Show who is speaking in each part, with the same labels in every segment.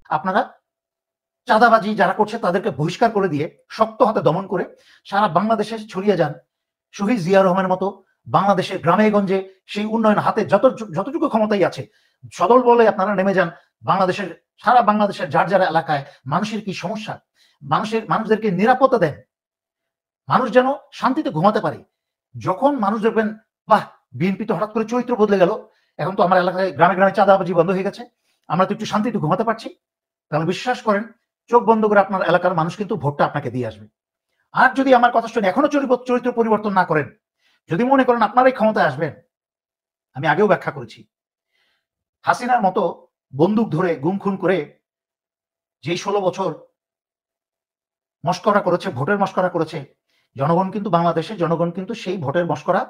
Speaker 1: আপনারা চাঁদাবাজি যারা করছে তাদেরকে বহিষ্কার করে দিয়ে শক্ত হাতে দমন করে সারা বাংলাদেশে ছড়িয়ে যান। শহীদ জিয়া রহমানের মতো বাংলাদেশের গ্রামে গঞ্জে সেই উন্নয়ন হাতে যতটুকু ক্ষমতাই আছে সদল বলে আপনারা নেমে যান। সারা বাংলাদেশের যার যার এলাকায় মানুষের কি সমস্যা, মানুষদেরকে নিরাপত্তা দেন, মানুষ যেন শান্তিতে ঘুমাতে পারে। যখন মানুষ দেখবেন বাহ, বিএনপি তো হঠাৎ করে চরিত্র বদলে গেল, এখন তো আমার এলাকায় গ্রামে গ্রামে চাঁদাবাজি বন্ধ হয়ে গেছে, আমরা তো একটু শান্তিতে ঘুমাতে পারছি, তাহলে বিশ্বাস করেন চোখ বন্ধ করে আপনার এলাকার মানুষ কিন্তু ভোটটা আপনাকে দিয়ে আসবে। আর যদি আমার কথা শুনে এখনো চরিত্র পরিবর্তন না করেন, যদি মনে করেন আপনারাই ক্ষমতায় আসবেন, আমি আগেও ব্যাখ্যা করেছি, হাসিনার মতো বন্দুক ধরে গুম খুন করে যেই 16 বছর মস্করা করেছে, ভোটের মস্করা করেছে, বাংলাদেশের জনগণ কিন্তু সেই ভোটের মস্করা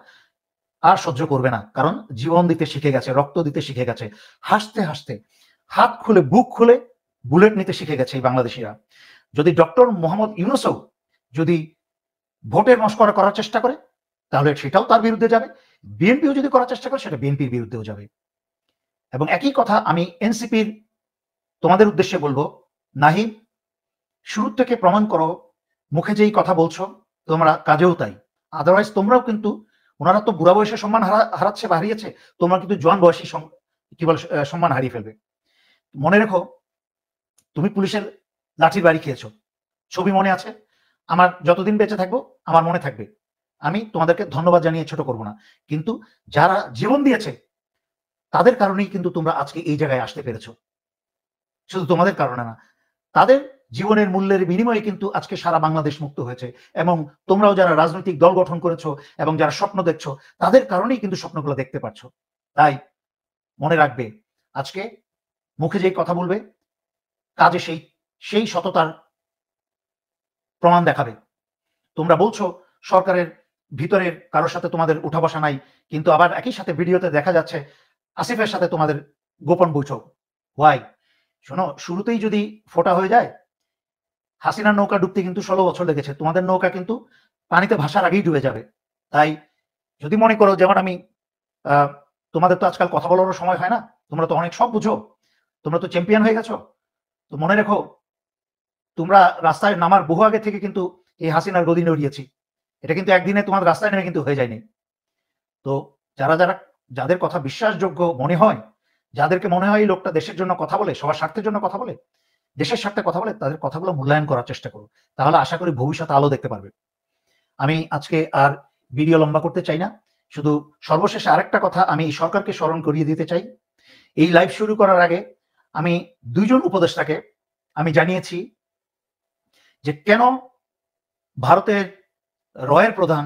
Speaker 1: আর সহ্য করবে না। কারণ জীবন দিতে শিখে গেছে, রক্ত দিতে শিখে গেছে, হাসতে হাসতে হাত খুলে বুক খুলে বুলেট নিতে শিখে গেছে এই বাংলাদেশিরা। যদি ডক্টর মোহাম্মদ ইউনূসও যদি ভোটের মস্করা করার চেষ্টা করে, তাহলে সেটাও তার বিরুদ্ধে যাবে। বিএনপিও যদি করার চেষ্টা করে, সেটা বিএনপির বিরুদ্ধেও যাবে। এবং একই কথা আমি এনসিপির তোমাদের উদ্দেশ্যে বলবো, নাহিদ, শুরু থেকে প্রমাণ করো, মুখে যেই কথা বলছো তোমরা কাজেও তাই। আদারওয়াইজ তোমরাও কিন্তু, ওনারা তো বুড়া বয়সে সম্মান হারাচ্ছে বা হারিয়েছে, তোমরা কিন্তু জোয়ান বয়সী সম্মান হারিয়ে ফেলবে। মনে রেখো, তুমি পুলিশের লাঠির বাড়ি খেয়েছো, ছবি মনে আছে। আমার যতদিন বেঁচে থাকবো আমার মনে থাকবে। আমি তোমাদেরকে ধন্যবাদ জানিয়ে ছোট করব না, কিন্তু যারা জীবন দিয়েছে তাদের কারণেই কিন্তু তোমরা আজকে এই জায়গায় আসতে পেরেছো। শুধু তোমাদের কারণে না, তাদের জীবনের মূল্যের বিনিময়ে কিন্তু আজকে সারা বাংলাদেশ মুক্ত হয়েছে। এবং তোমরাও যারা রাজনৈতিক দল গঠন করেছো এবং যারা স্বপ্ন দেখছো, তাদের কারণেই কিন্তু স্বপ্নগুলো দেখতে পাচ্ছো। তাই মনে রাখবে, আজকে মুখে যেই কথা বলবে, কাজে সেই সততার প্রমাণ দেখাবে। তোমরা বলছো সরকারের ভিতরের কারোর সাথে তোমাদের উঠা বসা নাই, কিন্তু আবার একই সাথে ভিডিওতে দেখা যাচ্ছে আসিফের সাথে তোমাদের গোপন বৈঠক। ওয়াই? শোনো, শুরুতেই যদি ফোটা হয়ে যায়, হাসিনার নৌকা ডুবতে কিন্তু 16 বছর লেগেছে, তোমাদের নৌকা কিন্তু পানিতে ভাসার আগেই ডুবে যাবে। তাই যদি মনে করো, যেমন আমি, তোমাদের তো আজকাল কথা বলারও সময় হয় না, তোমরা তো অনেক সব বুঝো, তোমরা তো চ্যাম্পিয়ন হয়ে গেছো, তো মনে রেখো, তোমরা রাস্তায় নামার বহু আগে থেকে কিন্তু এই হাসিনার গদি নড়িয়েছি। এটা কিন্তু একদিনে তোমার রাস্তায় নেমে কিন্তু হয়ে যায়নি। তো যাদের কথা বিশ্বাসযোগ্য মনে হয়, যাদেরকে মনে হয় এই লোকটা দেশের জন্য কথা বলে, সবার স্বার্থের জন্য কথা বলে, দেশের স্বার্থে কথা বলে, তাদের কথাগুলো মূল্যায়ন করার চেষ্টা করো, তাহলে আশা করি ভবিষ্যতে আলো দেখতে পারবে। আমি আজকে আর ভিডিও লম্বা করতে চাই না, শুধু সর্বশেষে আরেকটা কথা আমি সরকারকে স্মরণ করিয়ে দিতে চাই। এই লাইভ শুরু করার আগে আমি 2 জন উপদেষ্টাকে আমি জানিয়েছি যে কেন ভারতের রয়ের প্রধান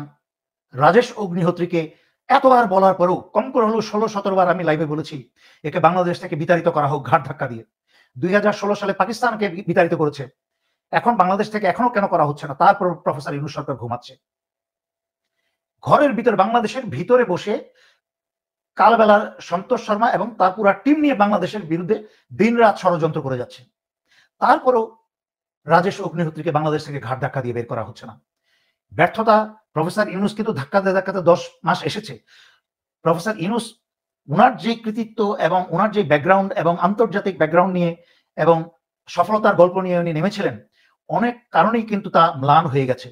Speaker 1: রাজেশ অগ্নিহোত্রীকে এতবার বলার পরেও, কম করে হলেও 16-17 বার আমি লাইভে বলেছি একে বাংলাদেশ থেকে বিতাড়িত করা হোক ঘাট ধাক্কা দিয়ে। 2016 সালে পাকিস্তানকে বিতাড়িত করেছে, এখন বাংলাদেশ থেকে এখনো কেন করা হচ্ছে না? তারপর প্রফেসর ইউনূস সরকার ঘুমাচ্ছে। ঘরের ভিতরে, বাংলাদেশের ভিতরে বসে কালবেলার সন্তোষ শর্মা এবং তার পুরা টিম নিয়ে বাংলাদেশের বিরুদ্ধে দিনরাত ষড়যন্ত্র করে যাচ্ছে। তারপরেও রাজেশ অগ্নিহোত্রীকে বাংলাদেশ থেকে ঘাট ধাক্কা দিয়ে বের করা হচ্ছে না। ব্যর্থতা। প্রফেসর ইউনূস কিন্তু ধাক্কাতে 10 মাস এসেছে। প্রফেসর ইউনূস, উনার যে কৃতিত্ব এবং উনার যে ব্যাকগ্রাউন্ড এবং আন্তর্জাতিক ব্যাকগ্রাউন্ড নিয়ে এবং সফলতার গল্প নিয়ে উনি নেমেছিলেন, অনেক কারণেই কিন্তু তা ম্লান হয়ে গেছে।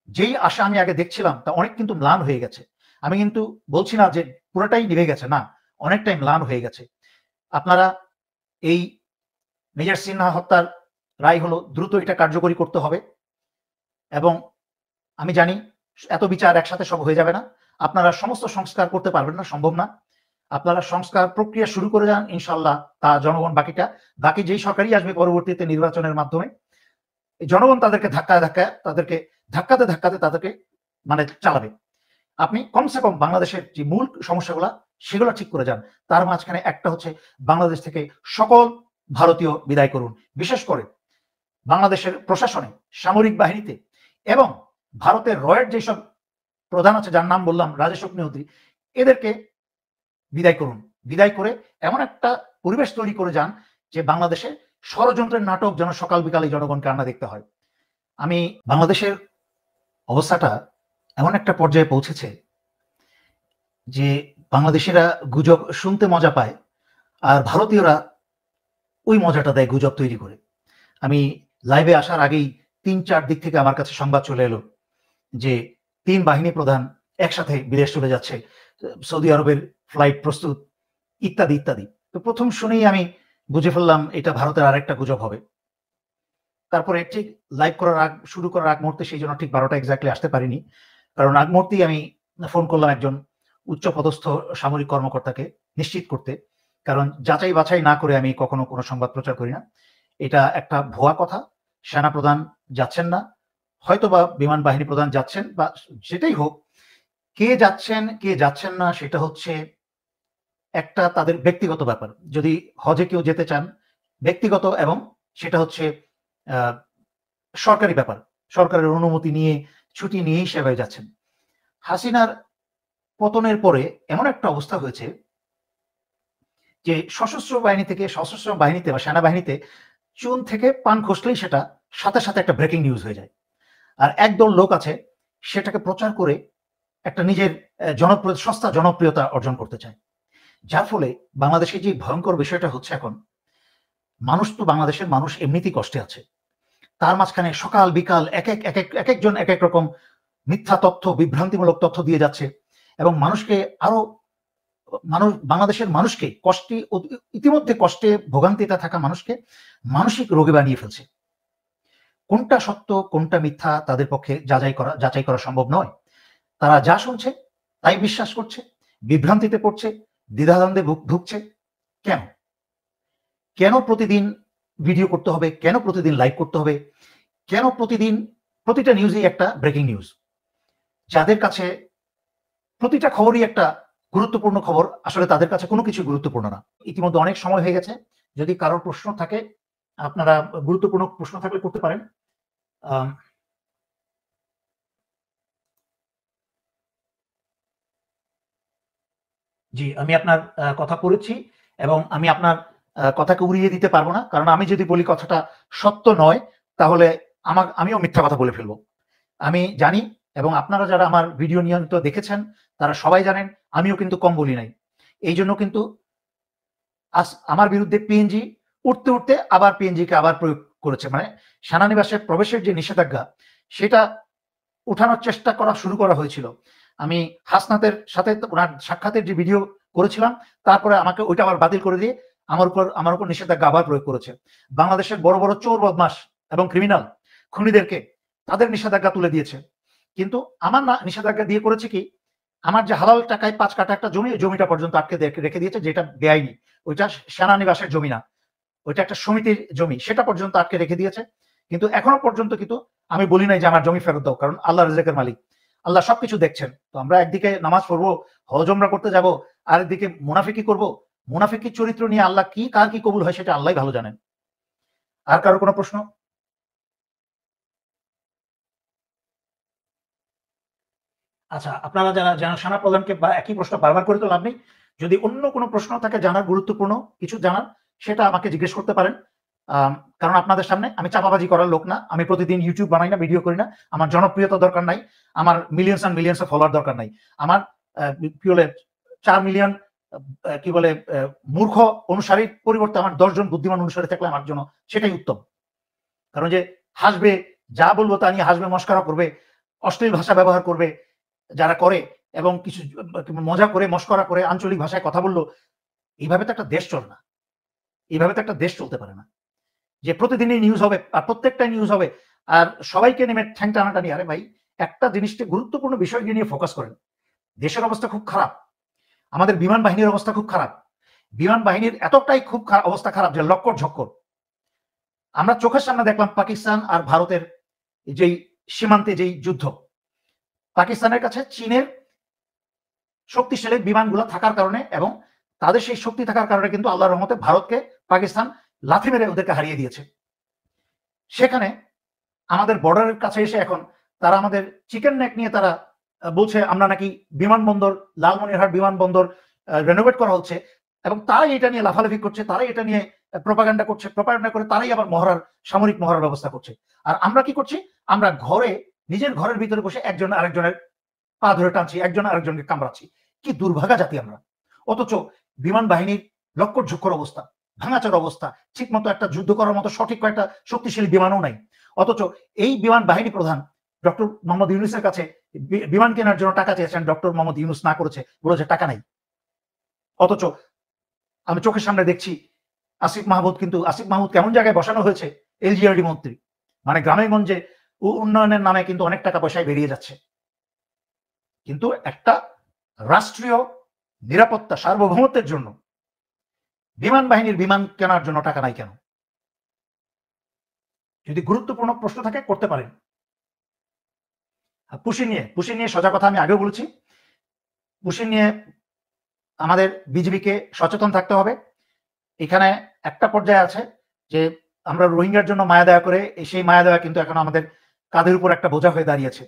Speaker 1: যেই আশা আমি আগে দেখছিলাম তা অনেক কিন্তু ম্লান হয়ে গেছে। আমি কিন্তু বলছি না যে পুরোটাই নিভে গেছে, না, অনেকটাই ম্লান হয়ে গেছে। আপনারা এই মেজর সিনহা হত্যার রায় হলো, দ্রুত এটা কার্যকরী করতে হবে। এবং আমি জানি এত বিচার একসাথে সব হয়ে যাবে না, আপনারা সমস্ত সংস্কার করতে পারবেন না, সম্ভব না। আপনারা সংস্কার প্রক্রিয়া শুরু করে যান, ইনশাল্লাহ তা জনগণ বাকি যেই সরকারই আসবে পরবর্তীতে নির্বাচনের মাধ্যমে, জনগণ তাদেরকে ধাক্কাতে তাদেরকে মানে চালাবে। আপনি কমসে কম বাংলাদেশের যে মূল সমস্যাগুলো সেগুলো ঠিক করে যান। তার মাঝখানে একটা হচ্ছে, বাংলাদেশ থেকে সকল ভারতীয় বিদায় করুন, বিশেষ করে বাংলাদেশের প্রশাসনে, সামরিক বাহিনীতে এবং ভারতের রয়ের যেসব প্রধান আছে, যার নাম বললাম রাজেশ অগ্নিহোত্রী, এদেরকে বিদায় করুন। বিদায় করে এমন একটা পরিবেশ তৈরি করে যান যে বাংলাদেশে ষড়যন্ত্রের নাটক যেন সকাল বিকালে জনগণকে আনা দেখতে হয়। আমি বাংলাদেশের অবস্থাটা এমন একটা পর্যায়ে পৌঁছেছে যে বাংলাদেশিরা গুজব শুনতে মজা পায়, আর ভারতীয়রা ওই মজাটা দেয় গুজব তৈরি করে। আমি লাইভে আসার আগেই ৩-৪ দিক থেকে আমার কাছে সংবাদ চলে এলো যে ৩ বাহিনী প্রধান একসাথে বিদেশ চলে যাচ্ছে, সৌদি আরবের ফ্লাইট প্রস্তুত, ইত্যাদি ইত্যাদি। তো প্রথম শুনেই আমি বুঝে ফেললাম এটা ভারতের আরেকটা গুজব হবে। তারপরে ঠিক লাইভ শুরু করার আগ মুহূর্তে সেই জন্য ঠিক ১২টা এক্স্যাক্টলি আসতে পারিনি, কারণ আগ মুহূর্তেই আমি ফোন করলাম একজন উচ্চপদস্থ সামরিক কর্মকর্তাকে নিশ্চিত করতে, কারণ যাচাই বাছাই না করে আমি কখনো কোনো সংবাদ প্রচার করি না। এটা একটা ভুয়া কথা। সেনা প্রধান যাচ্ছেন না, হয়তোবা বিমান বাহিনী প্রধান যাচ্ছেন, বা যেটাই হোক, কে যাচ্ছেন কে যাচ্ছেন না সেটা হচ্ছে একটা তাদের ব্যক্তিগত ব্যাপার। যদি হজে কেউ যেতে চান, ব্যক্তিগত, এবং সেটা হচ্ছে সরকারি ব্যাপার। সরকারের অনুমতি নিয়ে, ছুটি নিয়েই সেভাবে যাচ্ছেন। হাসিনার পতনের পরে এমন একটা অবস্থা হয়েছে যে সশস্ত্র বাহিনীতে বা সেনাবাহিনীতে চুন থেকে পান খসলেই সেটা সাথে সাথে একটা ব্রেকিং নিউজ হয়ে যায়। আর একদল লোক আছে সেটাকে প্রচার করে একটা নিজের সস্তা জনপ্রিয়তা অর্জন করতে চায়। যার ফলে বাংলাদেশে যে ভয়ঙ্কর বিষয়টা হচ্ছে এখন, বাংলাদেশের মানুষ এমনিতেই কষ্টে আছে, তার মাঝখানে সকাল বিকাল এক একজন এক এক রকম মিথ্যা তথ্য, বিভ্রান্তিমূলক তথ্য দিয়ে যাচ্ছে, এবং বাংলাদেশের মানুষকে ইতিমধ্যে কষ্টে ভোগান্তিতে থাকা মানুষকে মানসিক রোগী বানিয়ে ফেলছে। কোনটা সত্য কোনটা মিথ্যা তাদের পক্ষে যাচাই করা সম্ভব নয়। তারা যা শুনছে তাই বিশ্বাস করছে, বিভ্রান্তিতে পড়ছে, দ্বিধাদ্বন্দ্বে ভুগছে। কেন প্রতিদিন ভিডিও করতে হবে, কেন প্রতিদিন লাইভ করতে হবে, কেন প্রতিটা নিউজই একটা ব্রেকিং নিউজ? যাদের কাছে প্রতিটা খবরই একটা গুরুত্বপূর্ণ খবর, আসলে তাদের কাছে কোনো কিছু গুরুত্বপূর্ণ না। ইতিমধ্যে অনেক সময় হয়ে গেছে, যদি কারোর প্রশ্ন থাকে, আপনারা গুরুত্বপূর্ণ প্রশ্ন থাকলে করতে পারেন। জি, আমি আপনার কথা পড়েছি, এবং আমি আপনার কথাকে উড়িয়ে দিতে পারবো না, কারণ আমি যদি বলি কথাটা সত্য নয়, তাহলে আমিও মিথ্যা কথা বলে ফেলবো। আমি জানি, এবং আপনারা যারা আমার ভিডিও নিয়মিত দেখেছেন তারা সবাই জানেন, আমিও কিন্তু কম বলি নাই। এই জন্য কিন্তু আমার বিরুদ্ধে পিএনজি উঠতে আবার পিএনজিকে আবার প্রয়োগ করেছে, মানে সেনানিবাসে প্রবেশের যে নিষেধাজ্ঞা সেটা উঠানোর চেষ্টা শুরু করা হয়েছিল। আমি হাসনাতের সাথে ওনার সাক্ষাতের যে ভিডিও করেছিলাম, তারপরে আমাকে ওইটা আবার বাতিল করে দিয়ে আমার উপর নিষেধাজ্ঞা আবার প্রয়োগ করেছে। বাংলাদেশের বড় বড় চোর, বদমাস এবং ক্রিমিনাল খুনিদেরকে তাদের নিষেধাজ্ঞা তুলে দিয়েছে, কিন্তু আমার নিষেধাজ্ঞা দিয়ে করেছে কি, আমার যে হালাল টাকায় 5 কাঠা একটা জমিটা পর্যন্ত আটকে রেখে দিয়েছে, যেটা বেআইনি। ওইটা সেনানিবাসের জমি না, ওইটা একটা সমিতির জমি, সেটা পর্যন্ত আটকে রেখে দিয়েছে। কিন্তু এখনো পর্যন্ত কিন্তু আমি বলি নাই যে আমার জমি ফেরত দাও, কারণ আল্লাহ রিজেকের মালিক, আল্লাহ সবকিছু দেখছেন। তো আমরা একদিকে নামাজ পড়বো, হজ উমরা করতে যাব, আর একদিকে মুনাফিকি করব। মুনাফিকির চরিত্র নিয়ে আল্লাহ কার কি কবুল হয় সেটা আল্লাহ ভালো জানেন। আর কারো কোনো প্রশ্ন? আচ্ছা, আপনারা যারা সেনা প্রধানকে একই প্রশ্ন বারবার করে তো লাভ নেই। যদি অন্য কোনো প্রশ্ন থাকে জানার, গুরুত্বপূর্ণ কিছু জানার, সেটা আমাকে জিজ্ঞেস করতে পারেন। কারণ আপনাদের সামনে আমি চাপাবাজি করার লোক না, আমি প্রতিদিন ইউটিউব বানাই না, ভিডিও করি না, আমার জনপ্রিয়তা দরকার নাই, আমার মিলিয়ন্স অ্যান্ড মিলিয়ন্স ফলোয়ার দরকার নাই। আমার কি বলে 4 মিলিয়ন কি বলে মূর্খ অনুসারীর পরিবর্তে আমার 10 জন বুদ্ধিমান অনুসারী থাকলে আমার জন্য সেটাই উত্তম। কারণ যে হাসবে, যা বলবো তা নিয়ে হাসবে, মস্করা করবে, অশ্লীল ভাষা ব্যবহার করবে যারা করে, এবং কিছু মজা করে মস্করা করে আঞ্চলিক ভাষায় কথা বললো, এইভাবে তো একটা দেশ চলে না, এইভাবে তো একটা দেশ চলতে পারে না যে প্রতিদিনই নিউজ হবে আর প্রত্যেকটা নিউজ হবে আর সবাইকে নেমে ঠ্যাং টানাটানি। আরে ভাই, একটা জিনিসটা গুরুত্বপূর্ণ বিষয় নিয়ে ফোকাস করেন। দেশের অবস্থা খুব খারাপ, আমাদের বিমান বাহিনীর অবস্থা খুব খারাপ, বিমান বাহিনীর এতটাই খুব অবস্থা খারাপ যে লক্কর ঝক্কর। আমরা চোখের সামনে দেখলাম পাকিস্তান আর ভারতের যেই সীমান্তে যেই যুদ্ধ, পাকিস্তানের কাছে চীনের শক্তিশালী বিমানগুলো থাকার কারণে এবং তাদের সেই শক্তি থাকার কারণে কিন্তু আল্লাহর রহমতে ভারতকে পাকিস্তান লাথি মেরে ওদেরকে হারিয়ে দিয়েছে। সেখানে আমাদের বর্ডারের কাছে এসে এখন তারা আমাদের চিকেন নেক নিয়ে তারা বলছে আমরা নাকি বিমানবন্দর, লালমনিরহাট বিমানবন্দর রেনোভেট করা হচ্ছে, এবং তারাই এটা নিয়ে লাফালাফি করছে, তারাই এটা নিয়ে প্রপাগান্ডা করছে, প্রপাগান্ডা করে তারাই আবার সামরিক মহড়ার ব্যবস্থা করছে। আর আমরা কি করছি? আমরা নিজের ঘরের ভিতরে বসে একজন আরেকজনের পা ধরে টানছি, একজন আরেকজনকে কামড়াচ্ছি। কি দুর্ভাগা জাতি আমরা! অথচ বিমান বাহিনীর লক্কর ঝক্কর অবস্থা, ভাঙাচোর অবস্থা, ঠিক মতো একটা যুদ্ধ করার মতো সঠিক কয়েকটা শক্তিশালী বিমানও নাই। অথচ এই বিমান বাহিনী প্রধান ডক্টর মোহাম্মদ ইউনূসের কাছে বিমান কেনার জন্য টাকা চেয়েছেন, ডক্টর মোহাম্মদ ইউনূস না করেছে, বলেছে টাকা নাই। অথচ আমি চোখের সামনে দেখছি আসিফ মাহমুদ কেমন জায়গায় বসানো হয়েছে, এলজিআরডি মন্ত্রী, মানে গ্রামে গঞ্জে উন্নয়নের নামে কিন্তু অনেক টাকা পয়সায় বেরিয়ে যাচ্ছে, কিন্তু একটা রাষ্ট্রীয় নিরাপত্তা সার্বভৌমত্বের জন্য বিমান বাহিনীর বিমান কেনার জন্য টাকা নাই কেন? যদি গুরুত্বপূর্ণ প্রশ্ন থাকে করতে পারেন। পুশি নিয়ে সোজা কথা আমি আগেও বলেছি, পুশি নিয়ে আমাদের বিজেপিকে সচেতন থাকতে হবে। এখানে একটা পর্যায়ে আছে যে আমরা রোহিঙ্গার জন্য মায়া দয়া করে, সেই মায়া দয়া কিন্তু এখন আমাদের কাঁধের উপর একটা বোঝা হয়ে দাঁড়িয়েছে।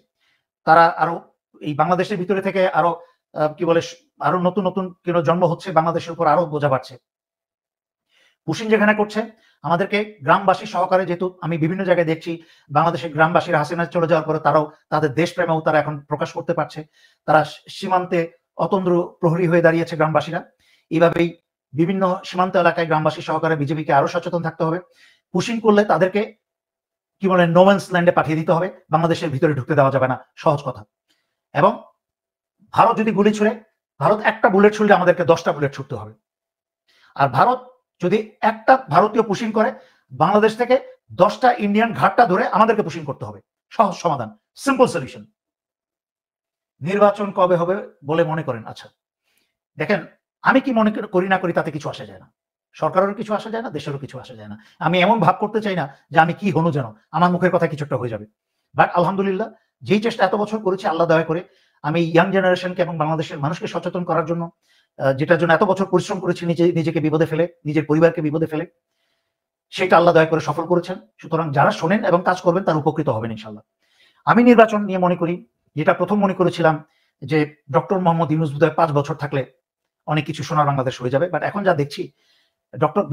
Speaker 1: তারা আরো এই বাংলাদেশের ভিতরে থেকে আরো কি বলে আরো নতুন নতুন জন্ম হচ্ছে, বাংলাদেশের উপর আরো বোঝা বাড়ছে। পুশিন যেখানে করছে আমাদেরকে গ্রামবাসী সহকারে, যেহেতু আমি বিভিন্ন জায়গায় দেখছি বাংলাদেশের গ্রামবাসীরা হাসিনা চলে যাওয়ার পরে তারাও তাদের দেশপ্রেমেও তারা এখন প্রকাশ করতে পারছে, তারা সীমান্তে অতন্দ্র প্রহরী হয়ে দাঁড়িয়েছে গ্রামবাসীরা। এইভাবেই বিভিন্ন সীমান্ত এলাকায় গ্রামবাসী সহকারে বিজেপিকে আরো সচেতন থাকতে হবে। পুশিং করলে তাদেরকে কি বলে নোম্যান্স ল্যান্ডে পাঠিয়ে দিতে হবে, বাংলাদেশের ভিতরে ঢুকতে দেওয়া যাবে না, সহজ কথা। এবং ভারত যদি গুলি ছুড়ে, ভারত একটা বুলেট ছুড়লে আমাদেরকে 10টা বুলেট ছুটতে হবে। আর ভারত যদি একটা ভারতীয় পুশিং করে, বাংলাদেশ থেকে 10টা ইন্ডিয়ান ঘাটটা ধরে আমাদেরকে পুশিং করতে হবে। সহজ সমাধান, সিম্পল সলিউশন। নির্বাচন কবে হবে বলে মনে করেন? আচ্ছা দেখেন, আমি কি মনে করি না করি তাতে কিছু আসা যায় না, সরকারেরও কিছু আসা যায় না, দেশেরও কিছু আসা যায় না। আমি এমন ভাব করতে চাই না যে আমি কি হনু যেন আমার মুখের কথা কিছু একটা হয়ে যাবে। বাট আলহামদুলিল্লাহ, যেই চেষ্টা এত বছর করেছি আল্লাহ দয়া করে, আমি ইয়াং জেনারেশনকে এবং বাংলাদেশের মানুষকে সচেতন করার জন্য, যেটার জন্য এত বছর পরিশ্রম করেছি, নিজেকে বিপদে ফেলে, নিজের পরিবারকে বিপদে ফেলে, সেটা আল্লাহ দয়া করে সফল করেছেন। সুতরাং যারা শোনেন এবং কাজ করবেন তারা উপকৃত হবেন ইনশাল্লাহ। আমি নির্বাচন নিয়ে মনে করি, যেটা প্রথম মনে করেছিলাম যে ডক্টর মোহাম্মদ ইউনূস বোধহয় 5 বছর থাকলে অনেক কিছু সোনার বাংলাদেশ হয়ে যাবে, বাট এখন যা দেখছি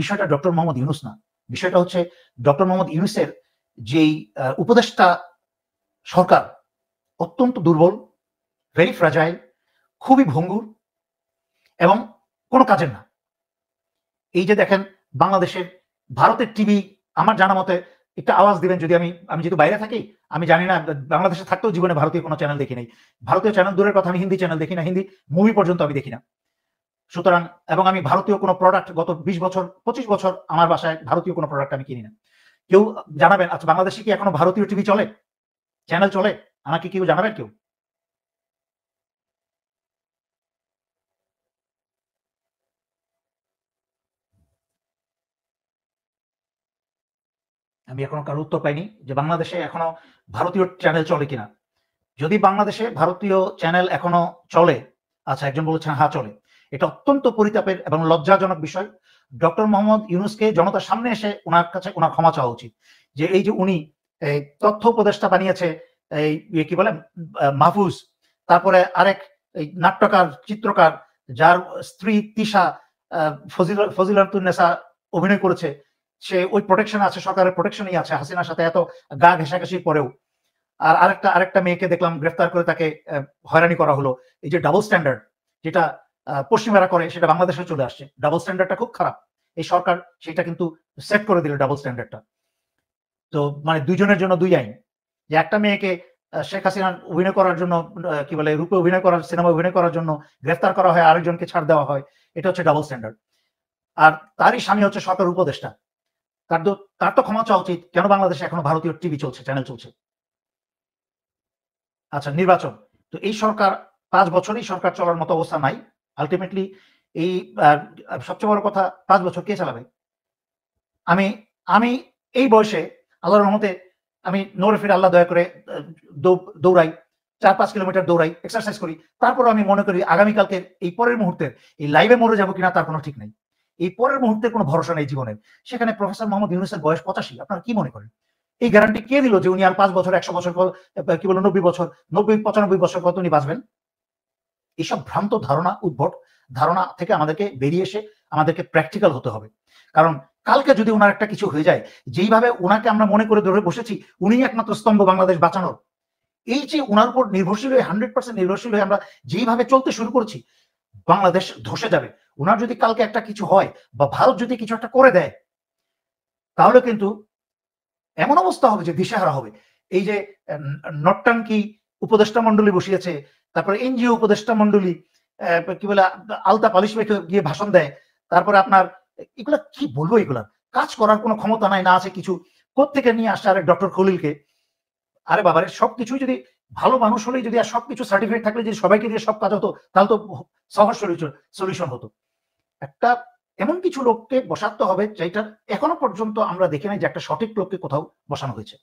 Speaker 1: বিষয়টা ডক্টর মোহাম্মদ ইউনূস না, বিষয়টা হচ্ছে ডক্টর মোহাম্মদ ইউনূসের যেই উপদেষ্টা সরকার অত্যন্ত দুর্বল, ভেরি ফ্রাজাইল, খুবই ভঙ্গুর এবং কোনো কাজের না। এই যে দেখেন বাংলাদেশের ভারতের টিভি, আমার জানা মতে একটা আওয়াজ দিবেন যদি আমি যেহেতু বাইরে থাকি, আমি জানি না, বাংলাদেশে থাকতেও জীবনে ভারতীয় কোনো চ্যানেল দেখি নাই। ভারতীয় চ্যানেল দূরের কথা, আমি হিন্দি চ্যানেল দেখি না, হিন্দি মুভি পর্যন্ত আমি দেখি না। সুতরাং এবং আমি ভারতীয় কোনো প্রোডাক্ট গত 20 বছর 25 বছর আমার বাসায় ভারতীয় কোনো প্রোডাক্ট আমি কিনি না। কেউ জানাবেন আচ্ছা বাংলাদেশে কি এখনো ভারতীয় টিভি চলে, চ্যানেল চলে? আমাকে কেউ জানাবেন কেউ? আমি এখনো কারো উত্তর পাইনি যে বাংলাদেশে এখনো ভারতীয় চ্যানেল চলে কিনা। যদি বাংলাদেশে ভারতীয় চ্যানেল এখনো চলে, আচ্ছা একজন বলেছেন হ্যাঁ চলে, এটা অত্যন্ত পরিতাপের এবং লজ্জাজনক বিষয়। ডক্টর মোহাম্মদ ইউনূসকে জনতার সামনে এসে ওনার কাছে ওনার ক্ষমা চাওয়া উচিত, যে এই যে উনি তথ্য উপদেষ্টা বানিয়েছে এই কি বলে মাহফুজ, তারপরে আরেক এই নাট্যকার চিত্রকার যার স্ত্রী তিশা ফজিলাতুন্নেসা অভিনয় করেছে, সে ওই প্রোটেকশন আছে, সরকারের প্রোটেকশনই আছে হাসিনার সাথে এত গা ঘেঁষাঘেঁষির পরেও। আর আরেকটা মেয়েকে দেখলাম গ্রেফতার করে তাকে হয়রানি করা হলো। এই যে ডাবল স্ট্যান্ডার্ড যেটা পশ্চিমারা করে সেটা বাংলাদেশে চলে আসছে, ডাবল স্ট্যান্ডার্ডটা খুব খারাপ। এই সরকার সেটা কিন্তু সেট করে দিল ডাবল স্ট্যান্ডার্ডটা। তো মানে দুইজনের জন্য দুই আইন, যে একটা মেয়েকে শেখ হাসিনার অভিনয় করার জন্য কি বলে রূপে অভিনয় করার, সিনেমা অভিনয় করার জন্য গ্রেফতার করা হয়, আরেকজনকে ছাড় দেওয়া হয়, এটা হচ্ছে ডাবল স্ট্যান্ডার্ড। আর তারই স্বামী হচ্ছে সরকার উপদেষ্টা, তার তো ক্ষমা চাওয়া উচিত। কেন বাংলাদেশে এখনো ভারতীয় টিভি চলছে, চ্যানেল চলছে? আচ্ছা নির্বাচন, তো এই সরকার 5 বছরই সরকার চলার মতো অবস্থা নাই। আলটিমেটলি এই সবচেয়ে বড় কথা, 5 বছর কে চালাবে? আমি আমি এই বয়সে আল্লাহর রহমতে আমি নড়ে ফিরে আল্লাহ দয়া করে দৌড়াই, 4-5 কিলোমিটার দৌড়াই, এক্সারসাইজ করি। তারপর আমি মনে করি আগামীকালকে এই পরের মুহূর্তের এই লাইভে মরে যাবো কিনা তার কোনো ঠিক নাই। এই পরের মুহূর্তের কোনো ভরসা নেই জীবনের। সেখানে প্রফেসর মোহাম্মদ ইউনূসের বয়স 85, আপনারা কি মনে করেন? এই গ্যারান্টি কে দিল যে উনি আর 5 বছর 100 বছর কি বলে 90 বছর 90-95 বছর কত উনি বাঁচবেন? এইসব ভ্রান্ত ধারণা, উদ্ভট ধারণা থেকে আমাদেরকে বেরিয়ে এসে আমাদেরকে প্র্যাকটিক্যাল হতে হবে। কারণ কালকে যদি ওনার একটা কিছু হয়ে যায়, যেইভাবে ওনাকে আমরা মনে করে ধরে বসেছি উনি একমাত্র স্তম্ভ বাংলাদেশ বাঁচানোর, এই যে ওনার উপর নির্ভরশীল হয়ে 100% নির্ভরশীল হয়ে আমরা যেইভাবে চলতে শুরু করেছি, বাংলাদেশ ধসে যাবে। ওনার যদি কালকে একটা কিছু হয় বা ভারত যদি কিছু একটা করে দেয়, তাহলে কিন্তু এমন অবস্থা হবে যে দিশেহারা হবে। এই যে নট্টাঙ্কি উপদেষ্টা মন্ডলী বসিয়েছে, তারপরে এনজিও উপদেষ্টা মন্ডলী, কি বলে আলতা পালিশ মেখে গিয়ে ভাষণ দেয়, তারপরে আপনার এগুলা কি বলবো, এগুলা কাজ করার কোনো ক্ষমতা নাই, না আছে কিছু। কোত্থেকে নিয়ে আসছে আরে ডক্টর খলিলকে। আরে বাবারে, সবকিছু যদি ভালো মানুষ হলেই যদি আর সবকিছু সার্টিফিকেট থাকলে যদি সবাইকে দিয়ে সব কাজ হতো, তাহলে তো সহজ সলিউশন হতো। একটা এমন কিছু লোককে বসাতে হবে যেটা এখনো পর্যন্ত আমরা দেখি নাই যে একটা সঠিক লোককে কোথাও বসানো হয়েছে।